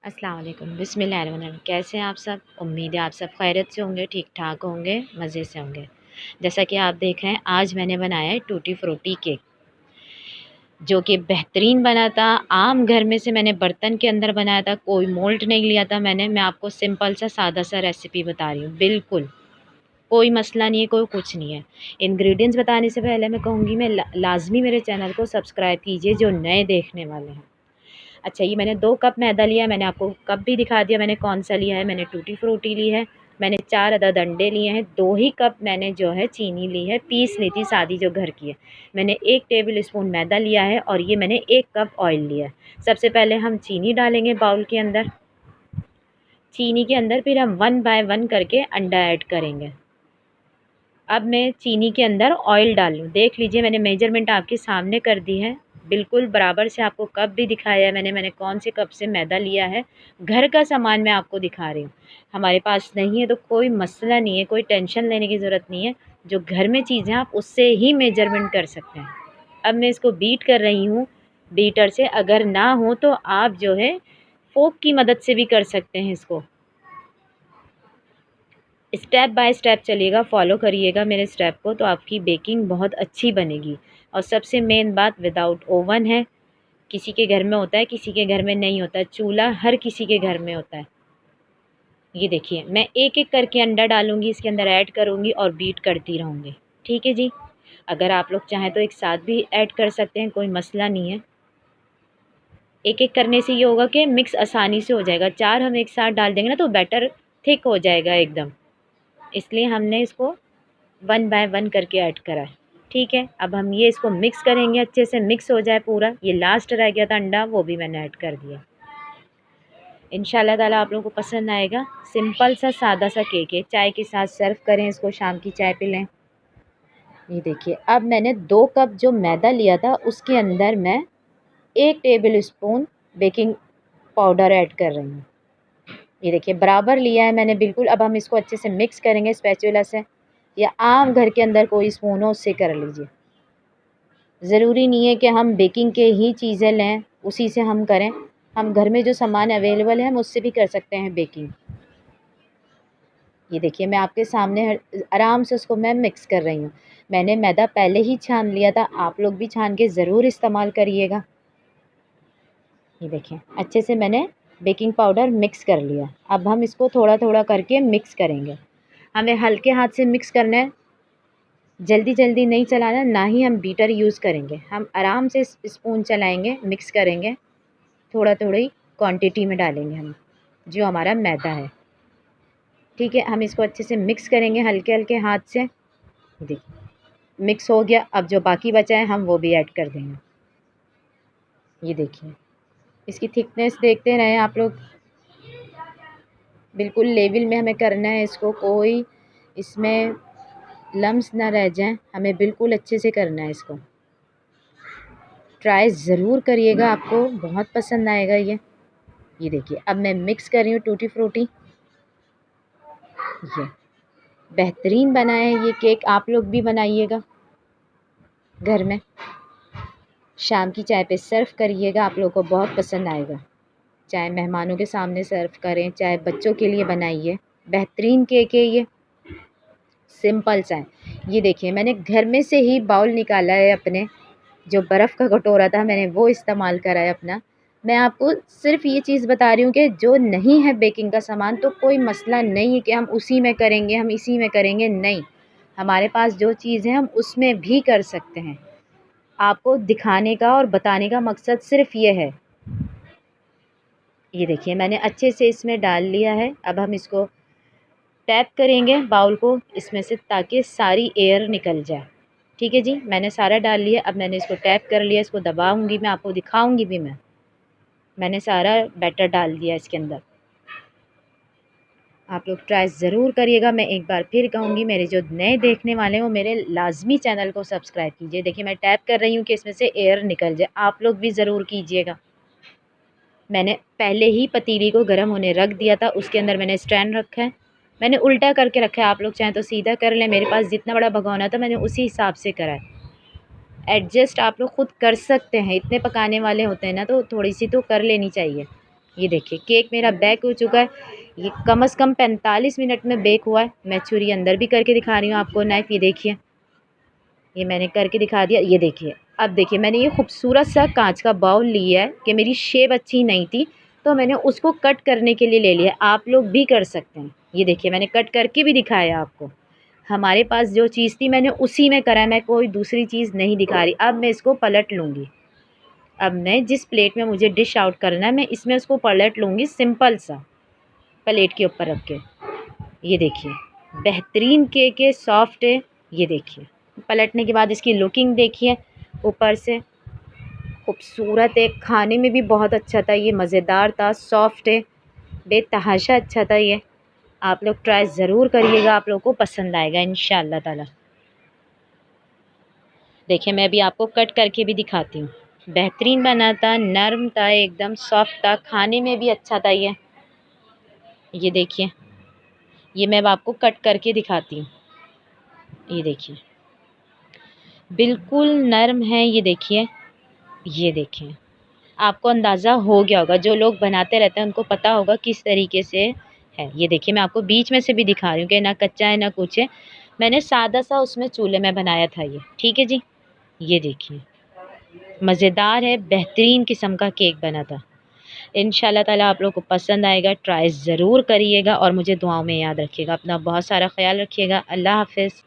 अस्सलाम वालेकुम बिस्मिल्लाहिर्रहमानिर्रहीम। कैसे हैं आप सब? उम्मीद है आप सब खैरियत से होंगे, ठीक ठाक होंगे, मज़े से होंगे। जैसा कि आप देख रहे हैं, आज मैंने बनाया है टूटी फ्रूटी केक, जो कि बेहतरीन बना था। आम घर में से मैंने बर्तन के अंदर बनाया था, कोई मोल्ड नहीं लिया था मैंने। मैं आपको सिंपल सा सादा सा रेसिपी बता रही हूँ, बिल्कुल कोई मसला नहीं है, कोई कुछ नहीं है। इंग्रेडिएंट्स बताने से पहले मैं कहूँगी, मैं लाजमी मेरे चैनल को सब्सक्राइब कीजिए जो नए देखने वाले हैं। अच्छा, ये मैंने 2 कप मैदा लिया है, मैंने आपको कप भी दिखा दिया मैंने कौन सा लिया है। मैंने टूटी फ्रूटी ली है, मैंने 4 अदद अंडे लिए हैं, 2 ही कप मैंने जो है चीनी ली है, पीस ली थी सादी जो घर की है। मैंने 1 टेबल स्पून मैदा लिया है और ये मैंने 1 कप ऑयल लिया है। सबसे पहले हम चीनी डालेंगे बाउल के अंदर, चीनी के अंदर फिर हम 1 बाय 1 करके अंडा ऐड करेंगे। अब मैं चीनी के अंदर ऑयल डाल लूँ। देख लीजिए, मैंने मेजरमेंट आपके सामने कर दी है, बिल्कुल बराबर से आपको कप भी दिखाया है मैंने कौन से कप से मैदा लिया है। घर का सामान मैं आपको दिखा रही हूँ। हमारे पास नहीं है तो कोई मसला नहीं है, कोई टेंशन लेने की ज़रूरत नहीं है। जो घर में चीज़ें आप उससे ही मेजरमेंट कर सकते हैं। अब मैं इसको बीट कर रही हूँ बीटर से। अगर ना हो तो आप जो है फ़ोर्क की मदद से भी कर सकते हैं इसको। स्टेप बाय स्टेप चलिएगा, फॉलो करिएगा मेरे स्टेप को, तो आपकी बेकिंग बहुत अच्छी बनेगी। और सबसे मेन बात, विदाउट ओवन है। किसी के घर में होता है, किसी के घर में नहीं होता। चूल्हा हर किसी के घर में होता है। ये देखिए, मैं एक एक करके अंडा डालूंगी, इसके अंदर ऐड करूंगी और बीट करती रहूंगी। ठीक है जी। अगर आप लोग चाहें तो एक साथ भी ऐड कर सकते हैं, कोई मसला नहीं है। एक एक करने से ये होगा कि मिक्स आसानी से हो जाएगा। 4 हम एक साथ डाल देंगे ना तो बैटर थिक हो जाएगा एकदम, इसलिए हमने इसको 1 बाय 1 करके ऐड करा है। ठीक है, अब हम ये इसको मिक्स करेंगे, अच्छे से मिक्स हो जाए पूरा। ये लास्ट रह गया था अंडा, वो भी मैंने ऐड कर दिया। इंशाल्लाह ताला आप लोगों को पसंद आएगा। सिंपल सा सादा सा केक है, चाय के साथ सर्व करें इसको, शाम की चाय पी लें। ये देखिए, अब मैंने 2 कप जो मैदा लिया था उसके अंदर मैं 1 table spoon baking powder add कर रही हूँ। ये देखिए, बराबर लिया है मैंने बिल्कुल। अब हम इसको अच्छे से मिक्स करेंगे स्पैचुला से, या आम घर के अंदर कोई स्पून हो उससे कर लीजिए। ज़रूरी नहीं है कि हम बेकिंग के ही चीज़ें लें उसी से हम करें। हम घर में जो सामान अवेलेबल है हम उससे भी कर सकते हैं बेकिंग। ये देखिए, मैं आपके सामने आराम से उसको मैं मिक्स कर रही हूँ। मैंने मैदा पहले ही छान लिया था, आप लोग भी छान के ज़रूर इस्तेमाल करिएगा। ये देखें, अच्छे से मैंने बेकिंग पाउडर मिक्स कर लिया। अब हम इसको थोड़ा थोड़ा करके मिक्स करेंगे। हमें हल्के हाथ से मिक्स करना है, जल्दी जल्दी नहीं चलाना, ना ही हम बीटर यूज़ करेंगे। हम आराम से स्पून चलाएंगे, मिक्स करेंगे, थोड़ा थोड़ी क्वांटिटी में डालेंगे हम जो हमारा मैदा है। ठीक है, हम इसको अच्छे से मिक्स करेंगे हल्के हल्के हाथ से। देखिए, मिक्स हो गया। अब जो बाकी बचा है हम वो भी ऐड कर देंगे। ये देखिए, इसकी थिकनेस देखते रहें आप लोग, बिल्कुल लेवल में हमें करना है इसको, कोई इसमें लम्स ना रह जाएं। हमें बिल्कुल अच्छे से करना है इसको। ट्राई ज़रूर करिएगा, आपको बहुत पसंद आएगा ये देखिए, अब मैं मिक्स कर रही हूँ टूटी फ्रूटी। ये बेहतरीन बना है ये केक, आप लोग भी बनाइएगा घर में, शाम की चाय पे सर्व करिएगा, आप लोगों को बहुत पसंद आएगा। चाहे मेहमानों के सामने सर्व करें, चाहे बच्चों के लिए बनाइए, बेहतरीन केक है ये, सिंपल सा है। ये देखिए, मैंने घर में से ही बाउल निकाला है अपने, जो बर्फ़ का कटोरा था मैंने वो इस्तेमाल करा है अपना। मैं आपको सिर्फ ये चीज़ बता रही हूँ कि जो नहीं है बेकिंग का सामान तो कोई मसला नहीं है कि हम उसी में करेंगे, हम इसी में करेंगे, नहीं। हमारे पास जो चीज़ है हम उसमें भी कर सकते हैं। आपको दिखाने का और बताने का मकसद सिर्फ ये है। ये देखिए, मैंने अच्छे से इसमें डाल लिया है। अब हम इसको टैप करेंगे बाउल को इसमें से, ताकि सारी एयर निकल जाए। ठीक है जी, मैंने सारा डाल लिया। अब मैंने इसको टैप कर लिया, इसको दबाऊंगी मैं, आपको दिखाऊंगी भी मैंने सारा बैटर डाल दिया इसके अंदर। आप लोग ट्राई ज़रूर करिएगा। मैं एक बार फिर कहूँगी, मेरे जो नए देखने वाले हैं वो मेरे लाजमी चैनल को सब्सक्राइब कीजिए। देखिए, मैं टैप कर रही हूँ कि इसमें से एयर निकल जाए, आप लोग भी ज़रूर कीजिएगा। मैंने पहले ही पतीली को गर्म होने रख दिया था, उसके अंदर मैंने स्टैंड रखा है, मैंने उल्टा करके रखा है। आप लोग चाहें तो सीधा कर लें, मेरे पास जितना बड़ा भगोना था मैंने उसी हिसाब से करा है। एडजस्ट आप लोग ख़ुद कर सकते हैं, इतने पकाने वाले होते हैं ना तो थोड़ी सी तो कर लेनी चाहिए। ये देखिए केक मेरा बेक हो चुका है। ये कम से कम 45 मिनट में बेक हुआ है। मैं छुरी अंदर भी करके दिखा रही हूँ आपको, नाइफ, ये देखिए, ये मैंने करके दिखा दिया। ये देखिए, अब देखिए मैंने ये खूबसूरत सा कांच का बाउल लिया है कि मेरी शेप अच्छी नहीं थी तो मैंने उसको कट करने के लिए ले लिया। आप लोग भी कर सकते हैं। ये देखिए मैंने कट करके भी दिखाया आपको। हमारे पास जो चीज़ थी मैंने उसी में करा है, मैं कोई दूसरी चीज़ नहीं दिखा रही। अब मैं इसको पलट लूँगी। अब मैं जिस प्लेट में मुझे डिश आउट करना है मैं इसमें उसको पलट लूँगी, सिंपल सा प्लेट के ऊपर रख के। ये देखिए बेहतरीन केक है, सॉफ्ट है। ये देखिए पलटने के बाद इसकी लुकिंग देखिए, ऊपर से खूबसूरत है, खाने में भी बहुत अच्छा था। ये मज़ेदार था, सॉफ्ट है, बेतहाशा अच्छा था ये। आप लोग ट्राई ज़रूर करिएगा, आप लोगों को पसंद आएगा इंशाअल्लाह ताला। देखिए मैं भी आपको कट करके भी दिखाती हूँ। बेहतरीन बना था, नर्म था, एकदम सॉफ्ट था, खाने में भी अच्छा था ये देखिए, ये मैं अब आपको कट करके दिखाती हूँ। ये देखिए बिल्कुल नर्म है। ये देखिए आपको अंदाज़ा हो गया होगा, जो लोग बनाते रहते हैं उनको पता होगा किस तरीके से है। ये देखिए मैं आपको बीच में से भी दिखा रही हूँ कि ना कच्चा है ना कुछ है। मैंने सादा सा उसमें चूल्हे में बनाया था ये, ठीक है जी। ये देखिए मज़ेदार है, बेहतरीन किस्म का केक बना था। इंशाल्लाह ताला आप लोगों को पसंद आएगा, ट्राई ज़रूर करिएगा और मुझे दुआओं में याद रखिएगा। अपना बहुत सारा ख़्याल रखिएगा। अल्लाह हाफ़िज़।